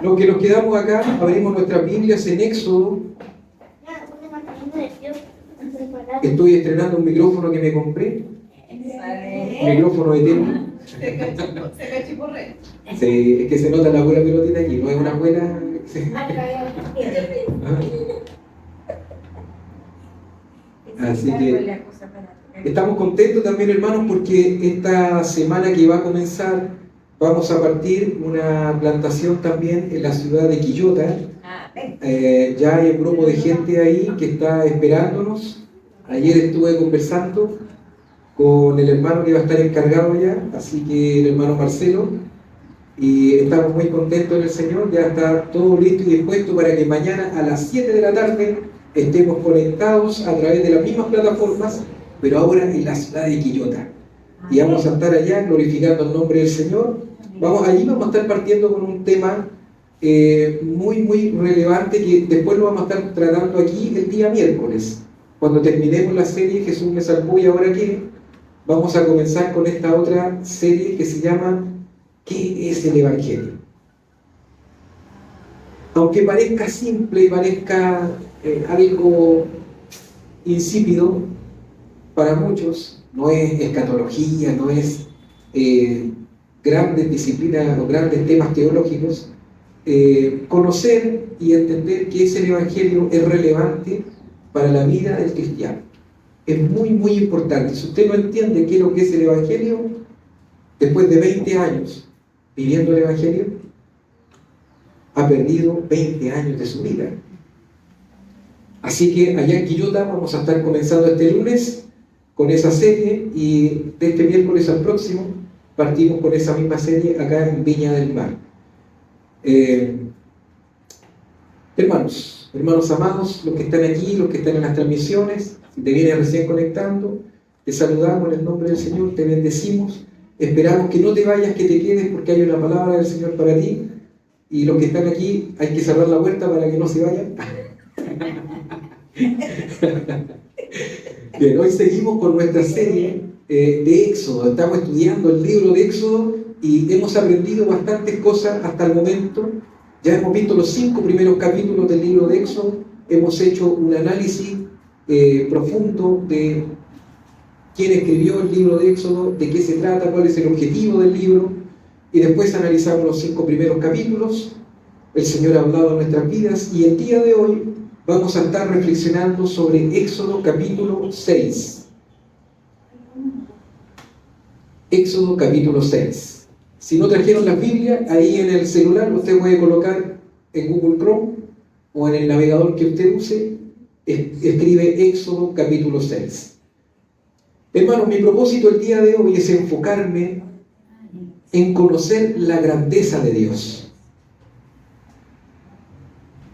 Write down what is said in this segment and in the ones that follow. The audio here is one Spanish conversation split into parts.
Los que nos quedamos acá, abrimos nuestras Biblias en Éxodo. Estoy estrenando un micrófono que me compré. Un micrófono de tema. Se cachiporrea. Sí, es que se nota la buena pelotita aquí, no es una buena. Así que estamos contentos también, hermanos, porque esta semana que va a comenzar vamos a partir una plantación también en la ciudad de Quillota. Ya hay un grupo de gente ahí que está esperándonos. Ayer estuve conversando con el hermano que va a estar encargado ya, así que el hermano Marcelo, y estamos muy contentos en el Señor. Ya está todo listo y dispuesto para que mañana a las 7 de la tarde estemos conectados a través de las mismas plataformas, pero ahora en la ciudad de Quillota. Y vamos a estar allá glorificando el nombre del Señor. Allí vamos a estar partiendo con un tema muy relevante que después lo vamos a estar tratando aquí el día miércoles. Cuando terminemos la serie Jesús me salvó y ahora qué, vamos a comenzar con esta otra serie que se llama ¿Qué es el Evangelio? Aunque parezca simple y parezca algo insípido, para muchos no es escatología, no es grandes disciplinas o grandes temas teológicos. Conocer y entender qué es el Evangelio es relevante para la vida del cristiano. Es muy importante. Si usted no entiende qué es lo que es el Evangelio, después de 20 años viviendo el Evangelio, ha perdido 20 años de su vida. Así que allá en Quillota vamos a estar comenzando este lunes con esa serie, y de este miércoles al próximo partimos con esa misma serie acá en Viña del Mar. Hermanos amados, los que están aquí, los que están en las transmisiones, si te vienes recién conectando, te saludamos en el nombre del Señor, te bendecimos, esperamos que no te vayas, que te quedes, porque hay una palabra del Señor para ti, y los que están aquí hay que cerrar la puerta para que no se vayan. Bien, hoy seguimos con nuestra serie de Éxodo. Estamos estudiando el libro de Éxodo y hemos aprendido bastantes cosas hasta el momento. Ya hemos visto los 5 primeros capítulos del libro de Éxodo, hemos hecho un análisis profundo de quién escribió el libro de Éxodo, de qué se trata, cuál es el objetivo del libro, y después analizamos los 5 primeros capítulos. El Señor ha hablado en nuestras vidas y el día de hoy vamos a estar reflexionando sobre Éxodo capítulo 6. Éxodo capítulo 6. Si no trajeron la Biblia, ahí en el celular usted puede colocar en Google Chrome o en el navegador que usted use, escribe Éxodo capítulo 6. Hermanos, mi propósito el día de hoy es enfocarme en conocer la grandeza de Dios.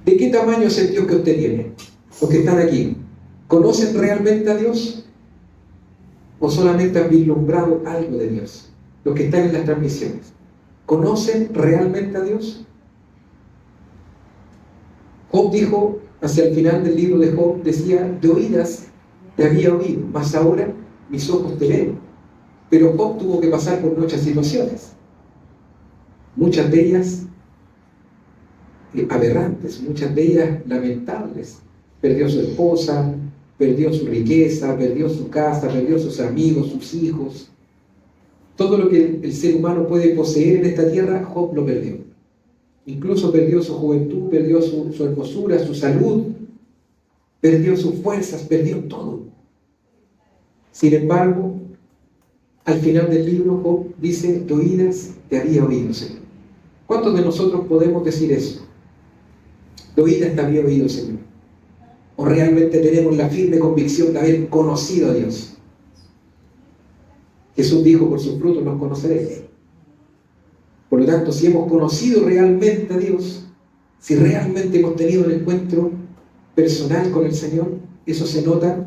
¿De qué tamaño es el Dios que usted tiene? Los que están aquí, ¿conocen realmente a Dios? ¿O solamente han vislumbrado algo de Dios? Los que están en las transmisiones, ¿conocen realmente a Dios? Job dijo, hacia el final del libro de Job, decía, de oídas te había oído, mas ahora mis ojos te ven. Pero Job tuvo que pasar por muchas situaciones, muchas de ellas aberrantes, muchas de ellas lamentables. Perdió su esposa, perdió su riqueza, perdió su casa, perdió sus amigos, sus hijos. Todo lo que el ser humano puede poseer en esta tierra, Job lo perdió. Incluso perdió su juventud, perdió su hermosura, su salud, perdió sus fuerzas, perdió todo. Sin embargo, al final del libro, Job dice, de oídas te había oído, Señor. ¿Cuántos de nosotros podemos decir eso? De oídas te había oído, Señor. ¿O realmente tenemos la firme convicción de haber conocido a Dios? Jesús dijo, por sus frutos los conoceréis. Por lo tanto, si hemos conocido realmente a Dios, si realmente hemos tenido un encuentro personal con el Señor, eso se nota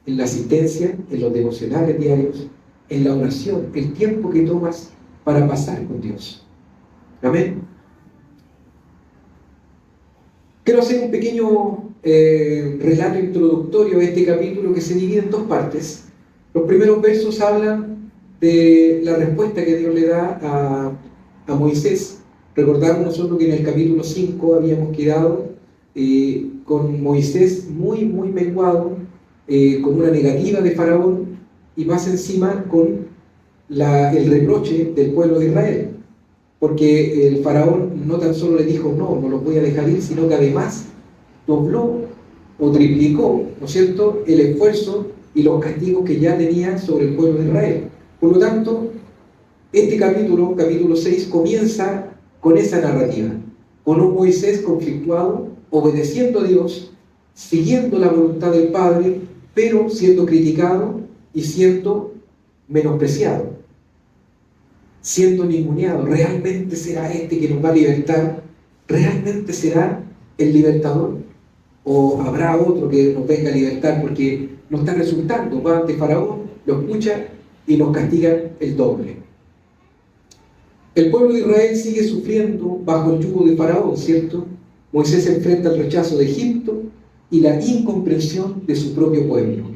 en la asistencia, en los devocionales diarios, en la oración, el tiempo que tomas para pasar con Dios. Amén. Quiero hacer un pequeño relato introductorio a este capítulo que se divide en 2 partes. Los primeros versos hablan de la respuesta que Dios le da a Moisés Recordamos nosotros que en el capítulo 5 habíamos quedado con Moisés muy menguado, con una negativa de Faraón, y más encima con el reproche del pueblo de Israel, porque el Faraón no tan solo le dijo no los voy a dejar ir, sino que además dobló o triplicó, ¿no es cierto?, el esfuerzo y los castigos que ya tenía sobre el pueblo de Israel. Por lo tanto, este capítulo 6, comienza con esa narrativa, con un Moisés conflictuado, obedeciendo a Dios, siguiendo la voluntad del Padre, pero siendo criticado y siendo menospreciado, siendo ninguneado. ¿Realmente será este que nos va a libertar? ¿Realmente será el libertador? ¿O habrá otro que nos venga a libertar? Porque no está resultando. Va ante Faraón, lo escucha y nos castigan el doble. El pueblo de Israel sigue sufriendo bajo el yugo de Faraón, ¿cierto? Moisés se enfrenta al rechazo de Egipto y la incomprensión de su propio pueblo.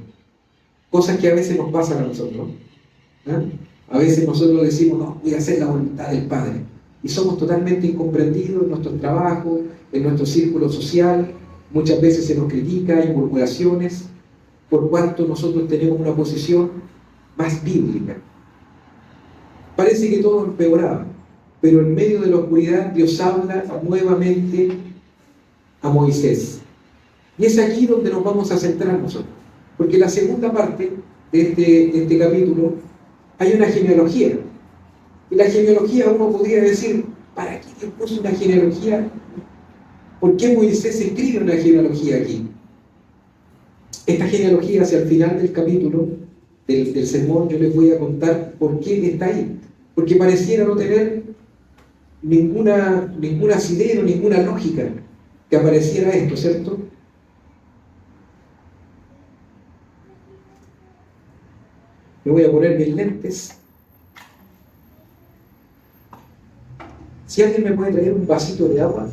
Cosas que a veces nos pasan a nosotros, ¿no? A veces nosotros decimos, no, voy a hacer la voluntad del Padre. Y somos totalmente incomprendidos en nuestro trabajo, en nuestro círculo social. Muchas veces se nos critica, hay murmuraciones, por cuanto nosotros tenemos una posición más bíblica. Parece que todo empeoraba, pero en medio de la oscuridad Dios habla nuevamente a Moisés. Y es aquí donde nos vamos a centrar nosotros, porque en la segunda parte de este capítulo hay una genealogía. Y la genealogía, uno podría decir, ¿para qué Dios puso una genealogía? ¿Por qué Moisés escribe una genealogía aquí? Esta genealogía, hacia el final del capítulo, del sermón, yo les voy a contar por qué está ahí. Porque pareciera no tener ningún asidero, ninguna lógica que apareciera esto, ¿cierto? Me voy a poner mis lentes. Si alguien me puede traer un vasito de agua,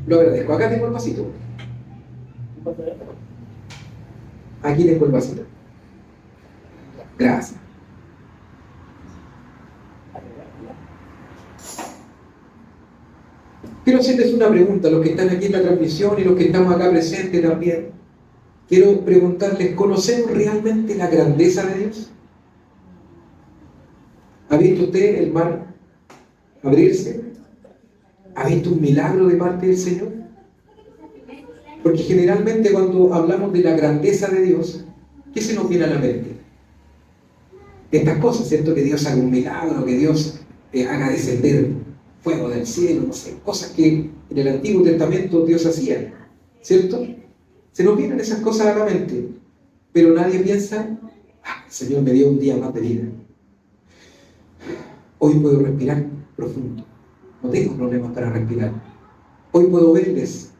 lo agradezco. Acá tengo el vasito. Aquí tengo el vasito. Gracias. Quiero hacerles una pregunta, los que están aquí en la transmisión y los que estamos acá presentes también. Quiero preguntarles, ¿conocemos realmente la grandeza de Dios? ¿Ha visto usted el mar abrirse? ¿Ha visto un milagro de parte del Señor? Porque generalmente cuando hablamos de la grandeza de Dios, ¿qué se nos viene a la mente? Estas cosas, ¿cierto? Que Dios haga un milagro, que Dios haga descender fuego del cielo, no sé, cosas que en el Antiguo Testamento Dios hacía, ¿cierto? Se nos vienen esas cosas a la mente, pero nadie piensa, el Señor me dio un día más de vida. Hoy puedo respirar profundo, no tengo problemas para respirar. Hoy puedo verles.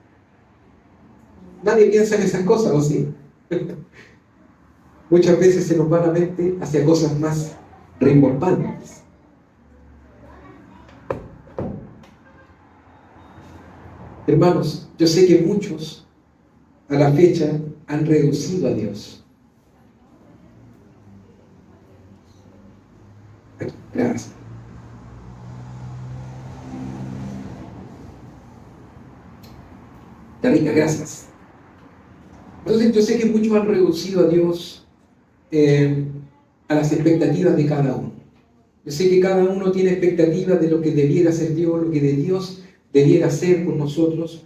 Nadie piensa en esas cosas, ¿o sí? Muchas veces se nos va la mente hacia cosas más rimbombantes. Hermanos, yo sé que muchos a la fecha han reducido a Dios. Aquí, gracias. Está rica, gracias. Entonces yo sé que muchos han reducido a Dios a las expectativas de cada uno. Yo sé que cada uno tiene expectativas de lo que debiera ser Dios, lo que de Dios debiera ser por nosotros,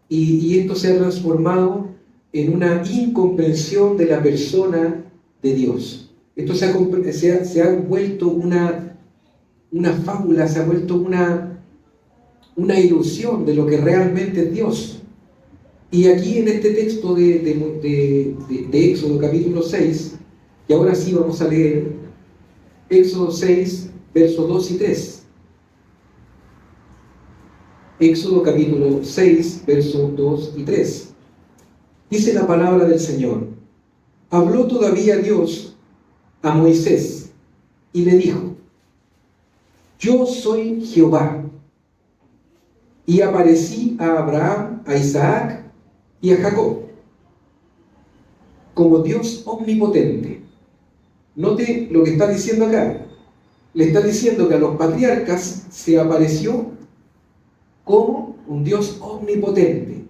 y esto se ha transformado en una incomprensión de la persona de Dios. Esto se ha vuelto una fábula, se ha vuelto una ilusión de lo que realmente es Dios. Y aquí en este texto de Éxodo capítulo 6, y ahora sí vamos a leer Éxodo 6, versos 2 y 3. Éxodo capítulo 6, versos 2 y 3. Dice la palabra del Señor: habló todavía Dios a Moisés y le dijo: yo soy Jehová, y aparecí a Abraham, a Isaac y a Jacob como Dios omnipotente. Note lo que está diciendo acá. Le está diciendo que a los patriarcas se apareció como un Dios omnipotente.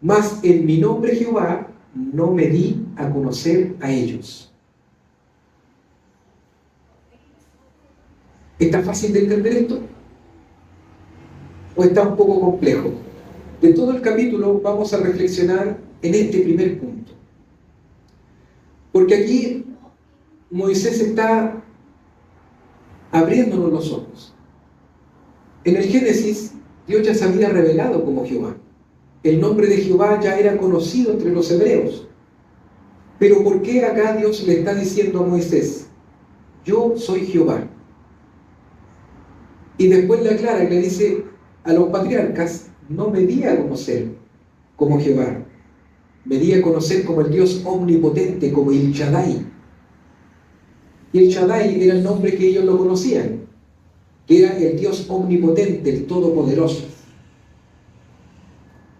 Mas en mi nombre Jehová no me di a conocer a ellos. ¿Está fácil de entender esto? ¿O está un poco complejo? De todo el capítulo vamos a reflexionar en este primer punto. Porque aquí Moisés está abriéndonos los ojos. En el Génesis, Dios ya se había revelado como Jehová. El nombre de Jehová ya era conocido entre los hebreos. Pero ¿por qué acá Dios le está diciendo a Moisés, yo soy Jehová? Y después le aclara y le dice, a los patriarcas no me di a conocer como Jehová. Me di a conocer como el Dios omnipotente, como el Shaddai. Y el Shaddai era el nombre que ellos lo conocían, que era el Dios omnipotente, el todopoderoso.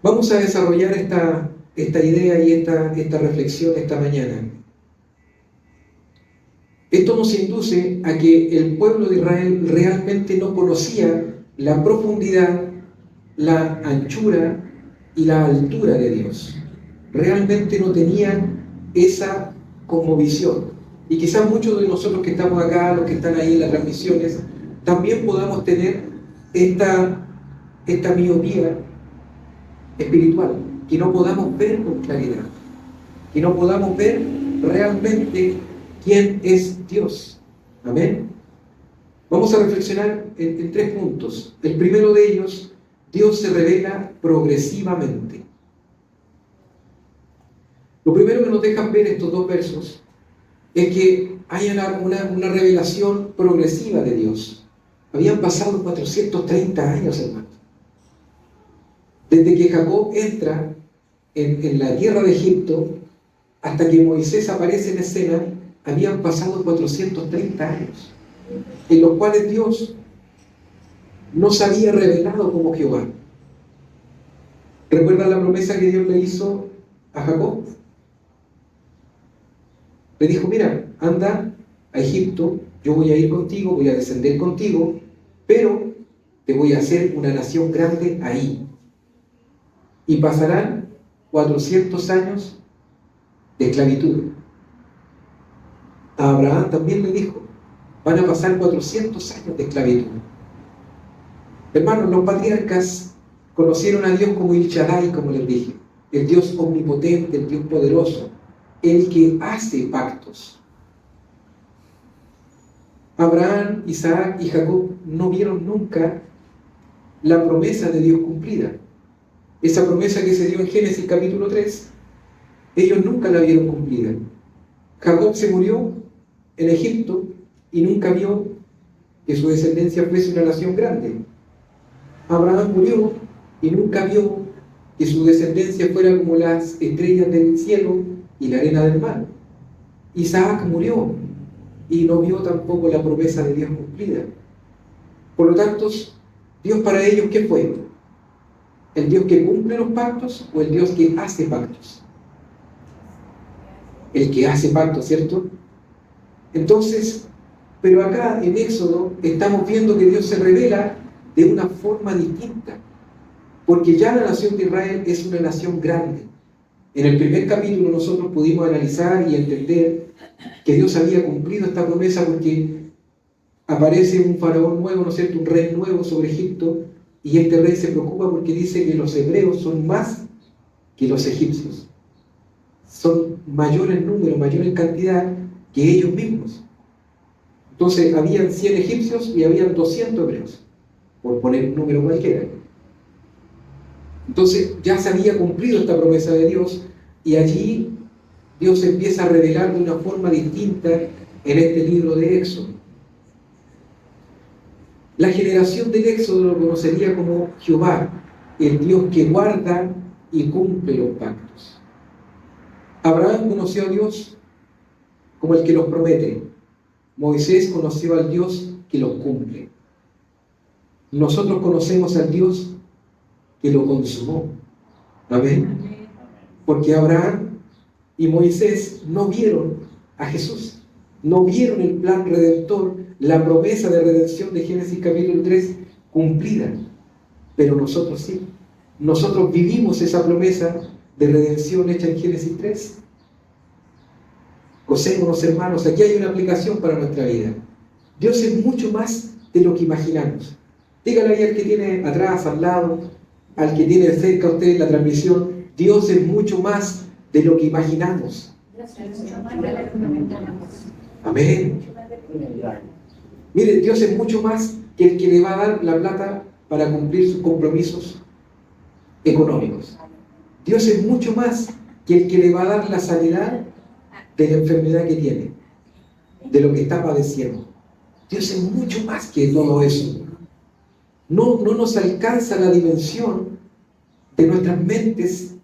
Vamos a desarrollar esta idea y esta reflexión esta mañana. Esto nos induce a que el pueblo de Israel realmente no conocía la profundidad, la anchura y la altura de Dios. Realmente no tenían esa cosmovisión. Y quizás muchos de nosotros que estamos acá, los que están ahí en las transmisiones, también podamos tener esta miopía espiritual, que no podamos ver con claridad, que no podamos ver realmente quién es Dios. Amén. Vamos a reflexionar en 3 puntos. El primero de ellos, Dios se revela progresivamente. Lo primero que nos dejan ver estos 2 versos es que hay una revelación progresiva de Dios. Habían pasado 430 años, hermanos. Desde que Jacob entra en la tierra de Egipto hasta que Moisés aparece en escena, habían pasado 430 años, en los cuales Dios no se había revelado como Jehová. ¿Recuerdan la promesa que Dios le hizo a Jacob? Le dijo, mira, anda a Egipto, yo voy a ir contigo, voy a descender contigo, pero te voy a hacer una nación grande ahí. Y pasarán 400 años de esclavitud. A Abraham también le dijo, van a pasar 400 años de esclavitud. Hermanos, los patriarcas conocieron a Dios como el Shaddai, como les dije, el Dios omnipotente, el Dios poderoso, el que hace pactos. Abraham, Isaac y Jacob no vieron nunca la promesa de Dios cumplida. Esa promesa que se dio en Génesis capítulo 3, ellos nunca la vieron cumplida. Jacob se murió en Egipto y nunca vio que su descendencia fuese una nación grande. Abraham murió y nunca vio que su descendencia fuera como las estrellas del cielo y la arena del mar. Isaac murió y no vio tampoco la promesa de Dios cumplida. Por lo tanto, Dios para ellos, ¿qué fue? ¿El Dios que cumple los pactos o el Dios que hace pactos? El que hace pactos, ¿cierto? Entonces, pero acá en Éxodo estamos viendo que Dios se revela de una forma distinta, porque ya la nación de Israel es una nación grande. En el primer capítulo nosotros pudimos analizar y entender que Dios había cumplido esta promesa porque aparece un faraón nuevo, ¿no es cierto?, un rey nuevo sobre Egipto, y este rey se preocupa porque dice que los hebreos son más que los egipcios. Son mayor en número, mayor en cantidad que ellos mismos. Entonces, habían 100 egipcios y habían 200 hebreos, por poner un número cualquiera. Entonces, ya se había cumplido esta promesa de Dios y allí Dios empieza a revelar de una forma distinta en este libro de Éxodo. La generación del Éxodo lo conocería como Jehová, el Dios que guarda y cumple los pactos. Abraham conoció a Dios como el que los promete. Moisés conoció al Dios que los cumple. Nosotros conocemos al Dios que lo consumó. Amén. Porque Abraham y Moisés no vieron a Jesús, no vieron el plan redentor, la promesa de redención de Génesis capítulo 3 cumplida. pero nosotros sí. Nosotros vivimos esa promesa de redención hecha en Génesis 3. Gocémonos, hermanos, aquí hay una aplicación para nuestra vida. Dios es mucho más de lo que imaginamos. Dígale ahí al que tiene atrás, al lado, al que tiene cerca a usted en la transmisión, Dios es mucho más de lo que imaginamos. Amén. Mire, Dios es mucho más que el que le va a dar la plata para cumplir sus compromisos económicos. Dios es mucho más que el que le va a dar la sanidad de la enfermedad que tiene, de lo que está padeciendo. Dios es mucho más que todo eso. No nos alcanza la dimensión de nuestras mentes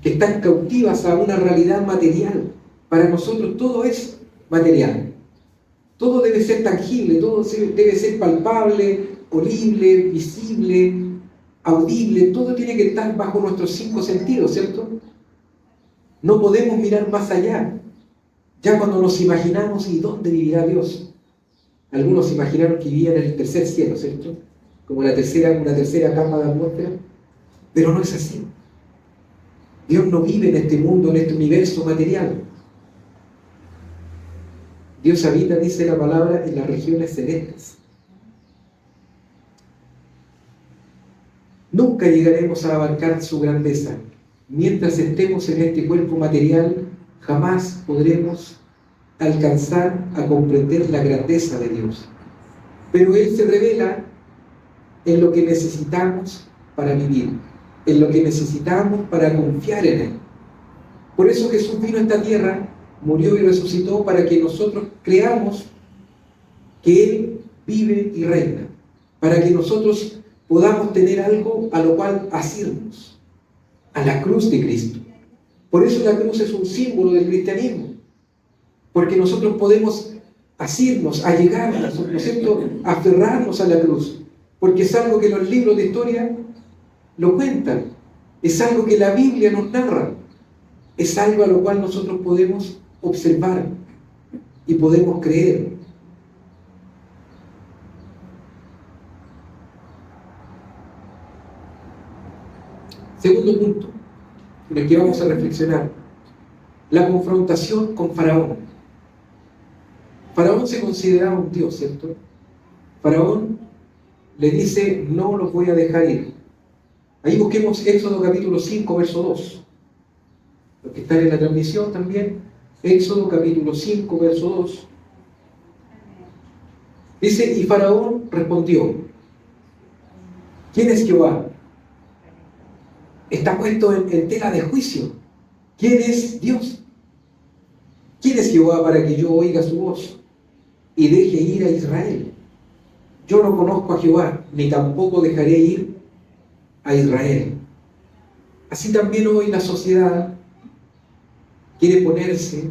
que están cautivas a una realidad material. Para nosotros todo es material. Todo debe ser tangible, todo debe ser palpable, olible, visible, audible. Todo tiene que estar bajo nuestros 5 sentidos, ¿cierto? No podemos mirar más allá. Ya cuando nos imaginamos, ¿y dónde vivirá Dios? Algunos imaginaron que vivían en el tercer cielo, ¿cierto? Como una tercera capa de atmósfera. Pero no es así. Dios no vive en este mundo, en este universo material. Dios habita, dice la palabra, en las regiones celestes. Nunca llegaremos a abarcar su grandeza. Mientras estemos en este cuerpo material, jamás podremos alcanzar a comprender la grandeza de Dios. Pero Él se revela en lo que necesitamos para vivir, en lo que necesitamos para confiar en Él. Por eso Jesús vino a esta tierra, murió y resucitó para que nosotros creamos que Él vive y reina, para que nosotros podamos tener algo a lo cual asirnos, a la cruz de Cristo. Por eso la cruz es un símbolo del cristianismo, porque nosotros podemos asirnos, allegarnos, ¿no es cierto?, aferrarnos a la cruz, porque es algo que los libros de historia lo cuentan, es algo que la Biblia nos narra, es algo a lo cual nosotros podemos observar y podemos creer. Segundo punto, en el que vamos a reflexionar, la confrontación con Faraón. Faraón se consideraba un dios, ¿cierto? Faraón le dice, no los voy a dejar ir. Ahí busquemos Éxodo capítulo 5, verso 2. Los que están en la transmisión también, Éxodo capítulo 5, verso 2. Dice, y Faraón respondió, ¿quién es Jehová? Está puesto en tela de juicio. ¿Quién es Dios? ¿Quién es Jehová para que yo oiga su voz y deje ir a Israel? Yo no conozco a Jehová, ni tampoco dejaré ir a Israel. Así también hoy la sociedad quiere ponerse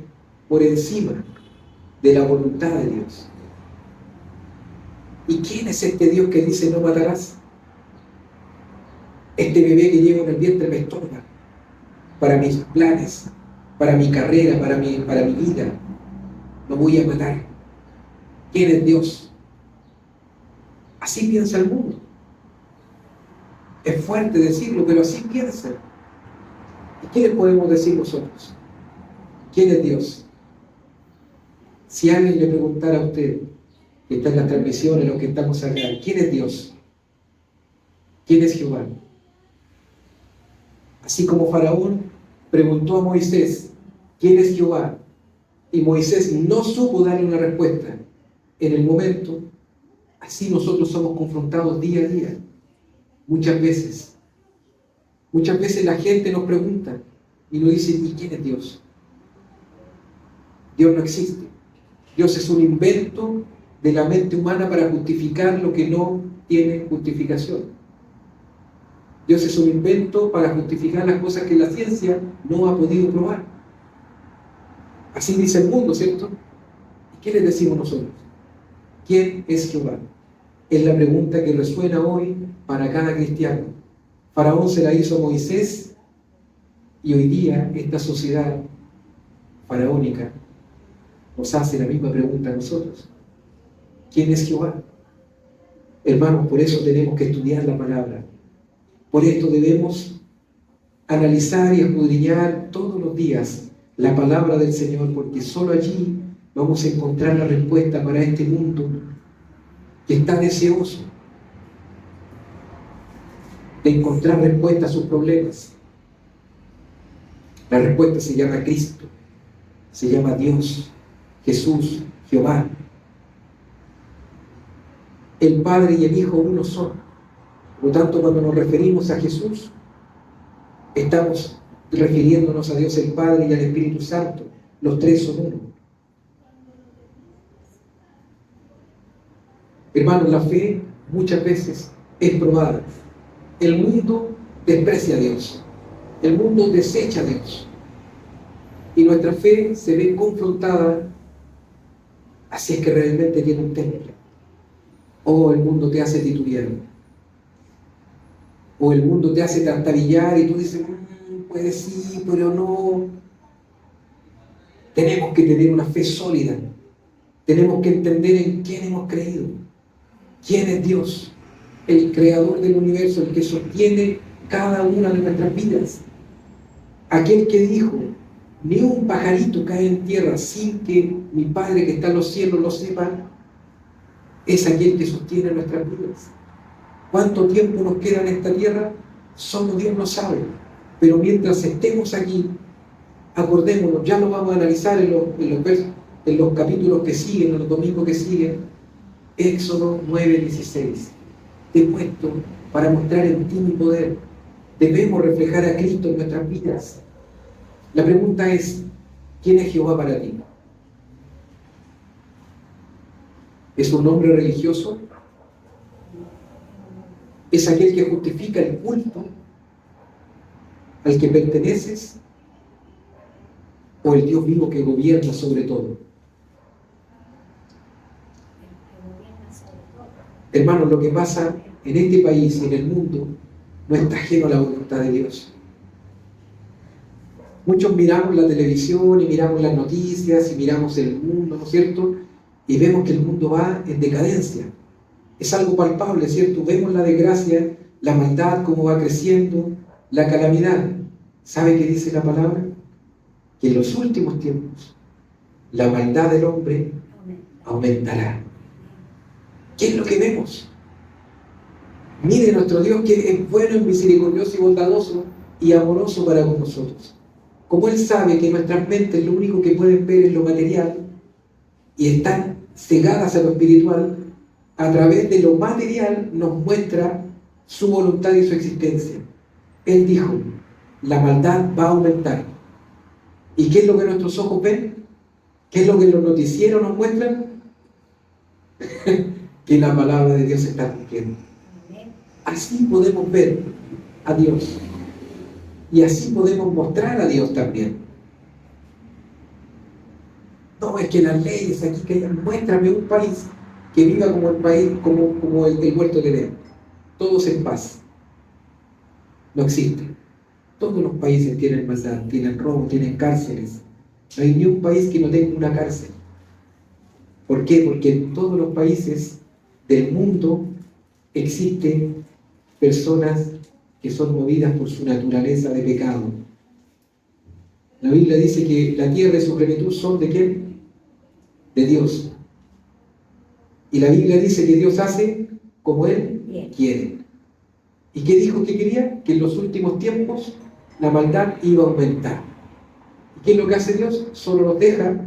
por encima de la voluntad de Dios. ¿Y quién es este Dios que dice no matarás? Este bebé que llevo en el vientre me estorba para mis planes, para mi carrera, para mi vida. Lo voy a matar. ¿Quién es Dios? Así piensa el mundo. Es fuerte decirlo, pero así piensa. ¿Y qué le podemos decir nosotros? ¿Quién es Dios? Si alguien le preguntara a usted, que está en las transmisiones, los que estamos acá, ¿quién es Dios? ¿Quién es Jehová? Así como Faraón preguntó a Moisés, ¿quién es Jehová? Y Moisés no supo darle una respuesta en el momento, así nosotros somos confrontados día a día. Muchas veces la gente nos pregunta y nos dice, ¿y quién es Dios? Dios no existe. Dios es un invento de la mente humana para justificar lo que no tiene justificación. Dios es un invento para justificar las cosas que la ciencia no ha podido probar. Así dice el mundo, ¿cierto? ¿Y qué les decimos nosotros? ¿Quién es Jehová? Es la pregunta que resuena hoy para cada cristiano. Faraón se la hizo a Moisés y hoy día esta sociedad faraónica nos hace la misma pregunta a nosotros. ¿Quién es Jehová? Hermanos, por eso tenemos que estudiar la palabra. Por esto debemos analizar y escudriñar todos los días la palabra del Señor, porque solo allí vamos a encontrar la respuesta para este mundo que está deseoso de encontrar respuesta a sus problemas. La respuesta se llama Cristo, se llama Dios, Jesús, Jehová. El Padre y el Hijo uno son. Por lo tanto, cuando nos referimos a Jesús, estamos refiriéndonos a Dios el Padre y al Espíritu Santo. Los tres son uno. Hermanos, la fe muchas veces es probada. El mundo desprecia a Dios. El mundo desecha a Dios. Y nuestra fe se ve confrontada, así es que realmente tiene un temple. O el mundo te hace titubear. O el mundo te hace trastabillar y tú dices, pues sí, pero no. Tenemos que tener una fe sólida. Tenemos que entender en quién hemos creído. ¿Quién es Dios? El creador del universo, el que sostiene cada una de nuestras vidas. Aquel que dijo, ni un pajarito cae en tierra sin que mi Padre que está en los cielos lo sepa, es aquel que sostiene nuestras vidas. ¿Cuánto tiempo nos queda en esta tierra? Solo Dios lo sabe. Pero mientras estemos aquí, acordémonos, ya lo vamos a analizar en los capítulos que siguen, en los domingos que siguen. Éxodo 9:16. Te he puesto para mostrar en ti mi poder. Debemos reflejar a Cristo en nuestras vidas. La pregunta es, ¿quién es Jehová para ti? ¿Es un nombre religioso? ¿Es aquel que justifica el culto al que perteneces? ¿O el Dios vivo que gobierna sobre todo? Hermanos, lo que pasa en este país y en el mundo no está ajeno a la voluntad de Dios. Muchos miramos la televisión y miramos las noticias y miramos el mundo, ¿no es cierto? Y vemos que el mundo va en decadencia. Es algo palpable, ¿cierto? Vemos la desgracia, la maldad, cómo va creciendo, la calamidad. ¿Sabe qué dice la palabra? Que en los últimos tiempos la maldad del hombre aumentará. ¿Qué es lo que vemos? Mire nuestro Dios que es bueno, misericordioso y bondadoso y amoroso para con nosotros. Como Él sabe que nuestras mentes lo único que pueden ver es lo material y están cegadas a lo espiritual, a través de lo material nos muestra su voluntad y su existencia. Él dijo, la maldad va a aumentar. ¿Y qué es lo que nuestros ojos ven? ¿Qué es lo que los noticieros nos muestran? Que la palabra de Dios se está cumpliendo. Así podemos ver a Dios. Y así podemos mostrar a Dios también. No, es que las leyes aquí que muéstrame un país que viva como el país, como el huerto de Edén. Todos en paz. No existe. Todos los países tienen maldad, tienen robo, tienen cárceles. No hay ni un país que no tenga una cárcel. ¿Por qué? Porque en todos los países del mundo existen personas que son movidas por su naturaleza de pecado. La Biblia dice que la tierra y su plenitud son ¿de quién? De Dios. Y la Biblia dice que Dios hace como Él quiere. ¿Y qué dijo que quería? Que en los últimos tiempos la maldad iba a aumentar. ¿Y qué es lo que hace Dios? Solo nos deja.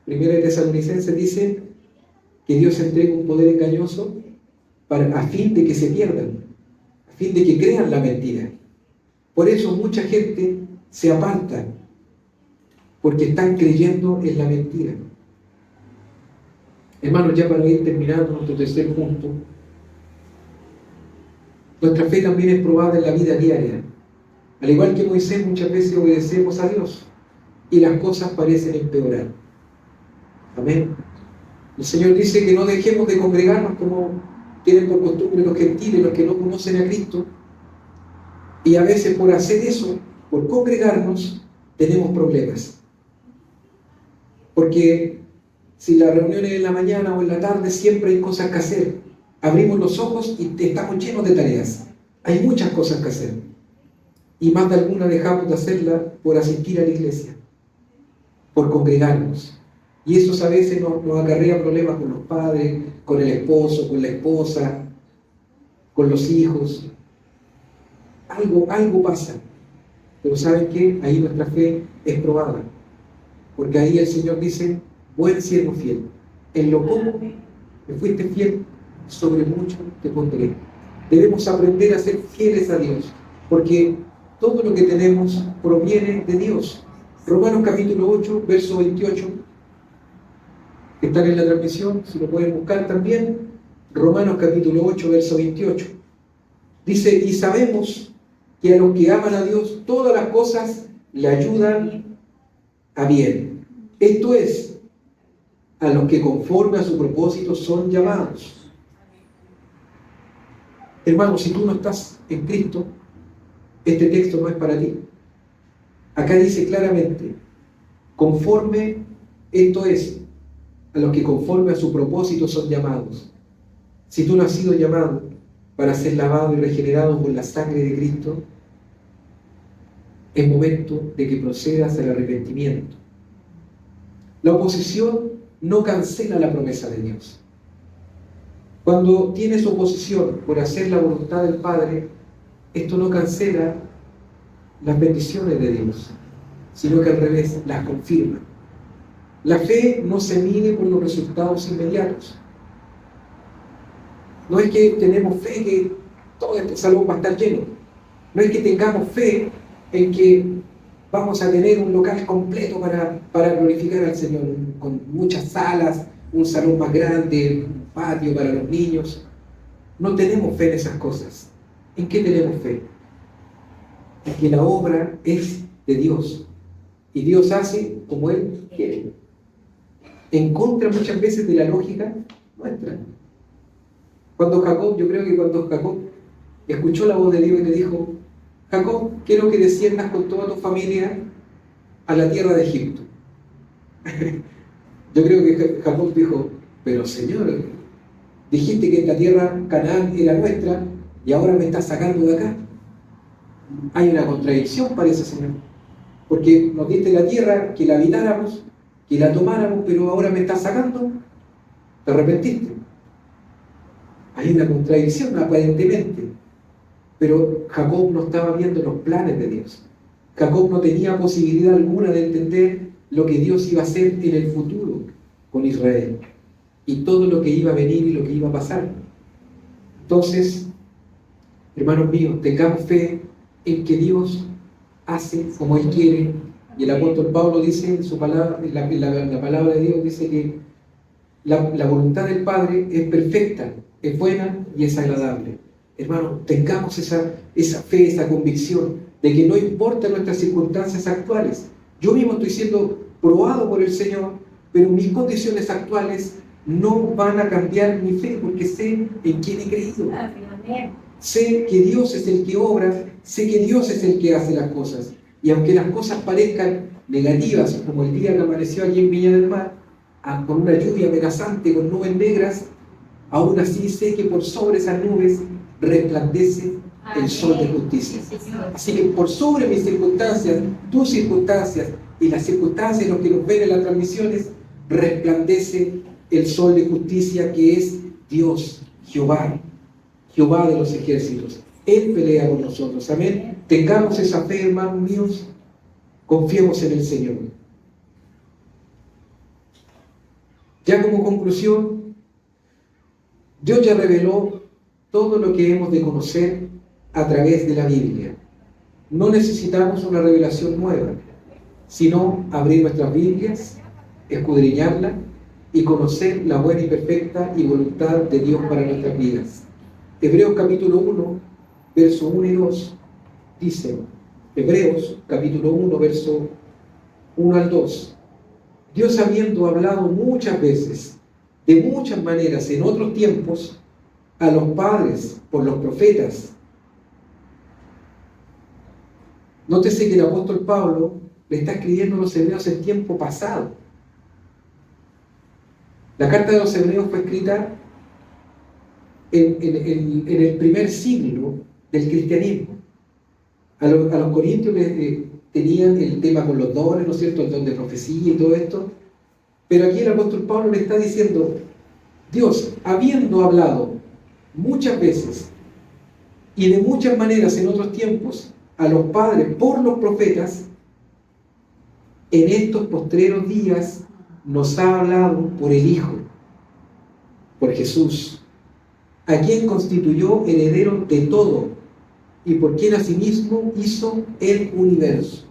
Primera de Tesalonicenses dice que Dios entrega un poder engañoso a fin de que se pierdan, a fin de que crean la mentira. Por eso mucha gente se aparta, porque están creyendo en la mentira. Hermanos, ya para ir terminando nuestro tercer punto, nuestra fe también es probada en la vida diaria. Al igual que Moisés, muchas veces obedecemos a Dios y las cosas parecen empeorar. Amén. El Señor dice que no dejemos de congregarnos como tienen por costumbre los gentiles, los que no conocen a Cristo. Y a veces por hacer eso, por congregarnos, tenemos problemas. Porque si la reunión es en la mañana o en la tarde, siempre hay cosas que hacer. abrimos los ojos y estamos llenos de tareas. Hay muchas cosas que hacer. Y más de alguna dejamos de hacerla por asistir a la iglesia, por congregarnos. Y eso a veces nos acarrea problemas con los padres, con el esposo, con la esposa, con los hijos. Algo pasa. Pero ¿saben qué? Ahí nuestra fe es probada. Porque ahí el Señor dice, buen siervo fiel, en lo poco me fuiste fiel, sobre mucho te pondré. Debemos aprender a ser fieles a Dios, porque todo lo que tenemos proviene de Dios. Romanos capítulo 8, verso 28, que están en la transmisión, si lo pueden buscar también. Romanos capítulo 8, verso 28. Dice, y sabemos que a los que aman a Dios, todas las cosas le ayudan a bien. Esto es, a los que conforme a su propósito son llamados. Hermano, si tú no estás en Cristo, este texto no es para ti. Acá dice claramente, conforme, esto es, a los que conforme a su propósito son llamados. Si tú no has sido llamado para ser lavado y regenerado por la sangre de Cristo, es momento de que procedas al arrepentimiento. La oposición no cancela la promesa de Dios. Cuando tienes oposición por hacer la voluntad del Padre, esto no cancela las bendiciones de Dios, sino que al revés, las confirma. La fe no se mide por los resultados inmediatos. No es que tenemos fe que todo este salón va a estar lleno. No es que tengamos fe en que vamos a tener un local completo para glorificar al Señor, con muchas salas, un salón más grande, un patio para los niños. No tenemos fe en esas cosas. ¿En qué tenemos fe? En que la obra es de Dios. Y Dios hace como Él quiere. En contra muchas veces de la lógica nuestra. Yo creo que cuando Jacob escuchó la voz de Dios y le dijo, Jacob, quiero que desciendas con toda tu familia a la tierra de Egipto. Yo creo que Jacob dijo, pero Señor, dijiste que esta tierra Canaán era nuestra y ahora me estás sacando de acá. Hay una contradicción, parece, Señor. Porque nos diste la tierra, que la habitáramos, que la tomáramos, pero ahora me estás sacando. ¿Te arrepentiste? Hay una contradicción, aparentemente. Pero Jacob no estaba viendo los planes de Dios. Jacob no tenía posibilidad alguna de entender lo que Dios iba a hacer en el futuro con Israel. Y todo lo que iba a venir y lo que iba a pasar. Entonces, hermanos míos, tengamos fe en que Dios hace como Él quiere. Y el apóstol Pablo dice en su palabra, la palabra de Dios dice que la voluntad del Padre es perfecta, es buena y es agradable. Hermanos, tengamos esa fe, esa convicción de que no importa nuestras circunstancias actuales. Yo mismo estoy siendo probado por el Señor, pero mis condiciones actuales no van a cambiar mi fe, porque sé en quién he creído. Sé que Dios es el que obra, sé que Dios es el que hace las cosas. Y aunque las cosas parezcan negativas, como el día que amaneció allí en Viña del Mar, con una lluvia amenazante, con nubes negras, aún así sé que por sobre esas nubes resplandece el sol de justicia. Así que por sobre mis circunstancias, tus circunstancias y las circunstancias en las que nos ven en las transmisiones, resplandece el sol de justicia que es Dios, Jehová de los ejércitos. Él pelea por nosotros. Amén. Tengamos esa fe, hermanos míos. Confiemos en el Señor. Ya como conclusión, Dios ya reveló todo lo que hemos de conocer a través de la Biblia. No necesitamos una revelación nueva, sino abrir nuestras Biblias, escudriñarla y conocer la buena y perfecta y voluntad de Dios para nuestras vidas. Hebreos capítulo 1, verso 1 y 2 dice, Hebreos capítulo 1, verso 1 al 2, Dios habiendo hablado muchas veces, de muchas maneras en otros tiempos, a los padres por los profetas. Nótese que el apóstol Pablo le está escribiendo a los hebreos en tiempo pasado. La carta de los hebreos fue escrita en el primer siglo del cristianismo. A los corintios tenían el tema con los dones, ¿no es cierto?, el don de profecía y todo esto, pero aquí el apóstol Pablo le está diciendo, Dios, habiendo hablado muchas veces y de muchas maneras en otros tiempos a los padres por los profetas, en estos postreros días nos ha hablado por el Hijo, por Jesús, a quien constituyó heredero de todo y por quien asimismo hizo el universo.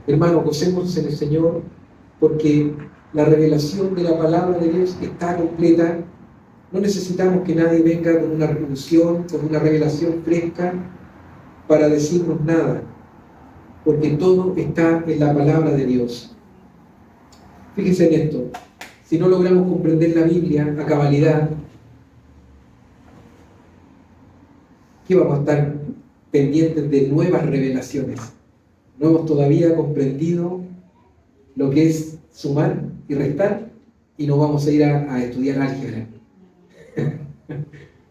Hermanos, gocémonos en el Señor, porque la revelación de la palabra de Dios está completa. No necesitamos que nadie venga con una revolución, con una revelación fresca para decirnos nada, porque todo está en la palabra de Dios. Fíjense en esto, si no logramos comprender la Biblia a cabalidad, ¿qué vamos a estar pendientes de nuevas revelaciones? No hemos todavía comprendido lo que es sumar y restar y no vamos a ir a estudiar álgebra.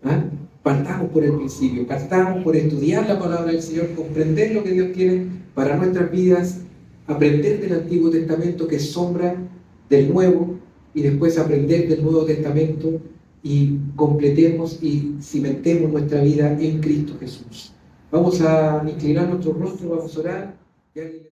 ¿Ah? Partamos por el principio, partamos por estudiar la palabra del Señor, comprender lo que Dios tiene para nuestras vidas, aprender del Antiguo Testamento que es sombra del Nuevo y después aprender del Nuevo Testamento y completemos y cimentemos nuestra vida en Cristo Jesús. Vamos a inclinar nuestro rostro, vamos a orar.